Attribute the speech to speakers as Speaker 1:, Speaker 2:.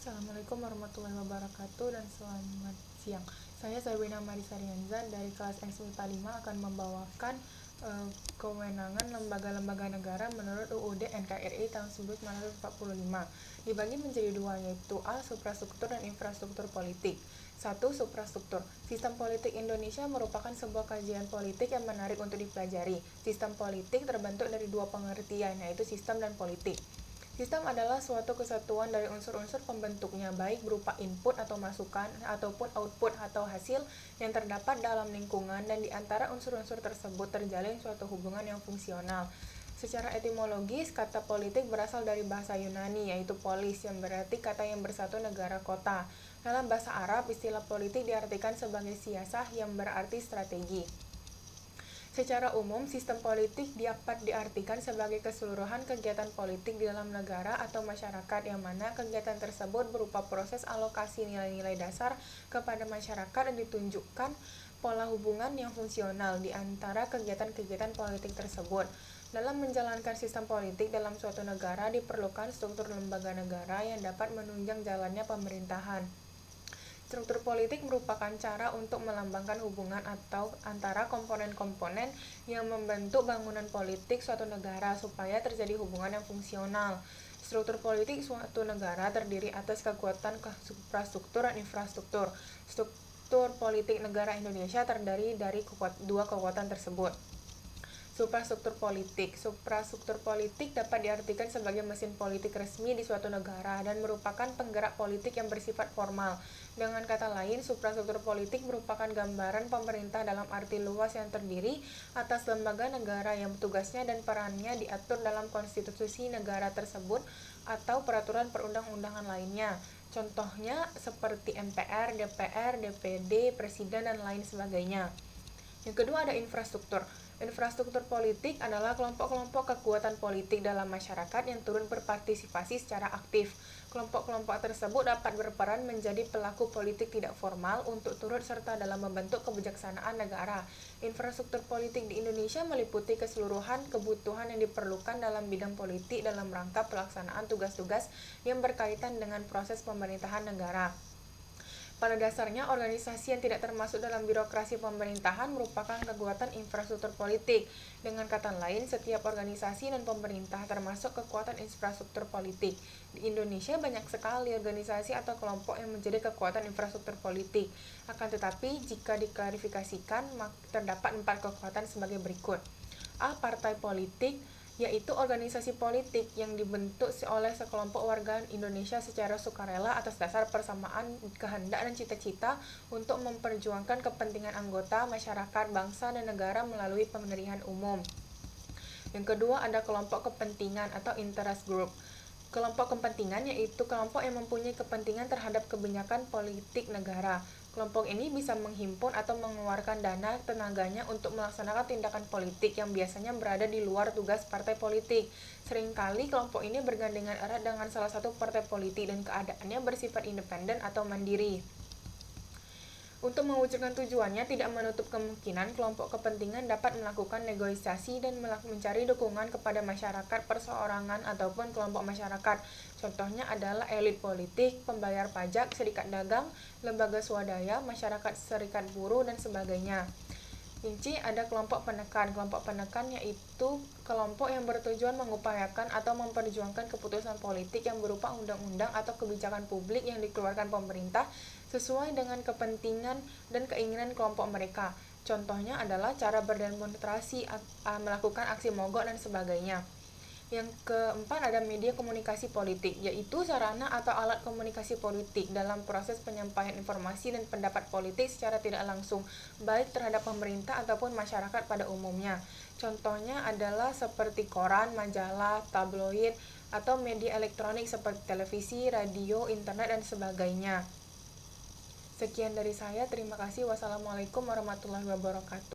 Speaker 1: Assalamualaikum warahmatullahi wabarakatuh dan selamat siang. Saya Sabrina Marisa Rianza dari kelas MIPA 5 akan membawakan kewenangan lembaga-lembaga negara menurut UUD NKRI tahun 1945. Dibagi menjadi dua, yaitu A. Suprastruktur dan infrastruktur politik. 1. Suprastruktur. Sistem politik Indonesia merupakan sebuah kajian politik yang menarik untuk dipelajari. Sistem politik terbentuk dari dua pengertian, yaitu sistem dan politik. Sistem adalah suatu kesatuan dari unsur-unsur pembentuknya, baik berupa input atau masukan, ataupun output atau hasil yang terdapat dalam lingkungan, dan di antara unsur-unsur tersebut terjalin suatu hubungan yang fungsional. Secara etimologis, kata politik berasal dari bahasa Yunani, yaitu polis, yang berarti kata yang bersatu negara kota. Dalam bahasa Arab, istilah politik diartikan sebagai siasah yang berarti strategi. Secara umum, sistem politik dapat diartikan sebagai keseluruhan kegiatan politik di dalam negara atau masyarakat, yang mana kegiatan tersebut berupa proses alokasi nilai-nilai dasar kepada masyarakat dan ditunjukkan pola hubungan yang fungsional di antara kegiatan-kegiatan politik tersebut. Dalam menjalankan sistem politik dalam suatu negara diperlukan struktur lembaga negara yang dapat menunjang jalannya pemerintahan. Struktur politik merupakan cara untuk melambangkan hubungan atau antara komponen-komponen yang membentuk bangunan politik suatu negara supaya terjadi hubungan yang fungsional. Struktur politik suatu negara terdiri atas kekuatan suprastruktur dan infrastruktur. Struktur politik negara Indonesia terdiri dari dua kekuatan tersebut. Suprastruktur politik dapat diartikan sebagai mesin politik resmi di suatu negara dan merupakan penggerak politik yang bersifat formal. Dengan kata lain, suprastruktur politik merupakan gambaran pemerintah dalam arti luas yang terdiri atas lembaga negara yang tugasnya dan perannya diatur dalam konstitusi negara tersebut atau peraturan perundang-undangan lainnya. Contohnya seperti MPR, DPR, DPD, Presiden, dan lain sebagainya. Yang kedua ada infrastruktur. Infrastruktur politik adalah kelompok-kelompok kekuatan politik dalam masyarakat yang turut berpartisipasi secara aktif. Kelompok-kelompok tersebut dapat berperan menjadi pelaku politik tidak formal untuk turut serta dalam membentuk kebijaksanaan negara. Infrastruktur politik di Indonesia meliputi keseluruhan kebutuhan yang diperlukan dalam bidang politik dalam rangka pelaksanaan tugas-tugas yang berkaitan dengan proses pemerintahan negara. Pada dasarnya, organisasi yang tidak termasuk dalam birokrasi pemerintahan merupakan kekuatan infrastruktur politik. Dengan kata lain, setiap organisasi dan pemerintah termasuk kekuatan infrastruktur politik. Di Indonesia banyak sekali organisasi atau kelompok yang menjadi kekuatan infrastruktur politik. Akan tetapi, jika diklarifikasikan, terdapat 4 kekuatan sebagai berikut. A. Partai politik, yaitu organisasi politik yang dibentuk oleh sekelompok warga Indonesia secara sukarela atas dasar persamaan kehendak dan cita-cita untuk memperjuangkan kepentingan anggota, masyarakat, bangsa, dan negara melalui pemilihan umum. Yang kedua ada kelompok kepentingan atau interest group. Kelompok kepentingan yaitu kelompok yang mempunyai kepentingan terhadap kebijakan politik negara. Kelompok ini bisa menghimpun atau mengeluarkan dana tenaganya untuk melaksanakan tindakan politik yang biasanya berada di luar tugas partai politik. Seringkali kelompok ini bergandengan erat dengan salah satu partai politik dan keadaannya bersifat independen atau mandiri. Untuk mewujudkan tujuannya, tidak menutup kemungkinan kelompok kepentingan dapat melakukan negosiasi dan mencari dukungan kepada masyarakat perseorangan ataupun kelompok masyarakat. Contohnya adalah elit politik, pembayar pajak, serikat dagang, lembaga swadaya, masyarakat serikat buruh, dan sebagainya. C. Ada kelompok penekan. Kelompok penekan yaitu kelompok yang bertujuan mengupayakan atau memperjuangkan keputusan politik yang berupa undang-undang atau kebijakan publik yang dikeluarkan pemerintah sesuai dengan kepentingan dan keinginan kelompok mereka. Contohnya adalah cara berdemonstrasi, melakukan aksi mogok, dan sebagainya. Yang keempat ada media komunikasi politik, yaitu sarana atau alat komunikasi politik dalam proses penyampaian informasi dan pendapat politik secara tidak langsung, baik terhadap pemerintah ataupun masyarakat pada umumnya. Contohnya adalah seperti koran, majalah, tabloid, atau media elektronik seperti televisi, radio, internet, dan sebagainya. Sekian dari saya, terima kasih. Wassalamualaikum warahmatullahi wabarakatuh.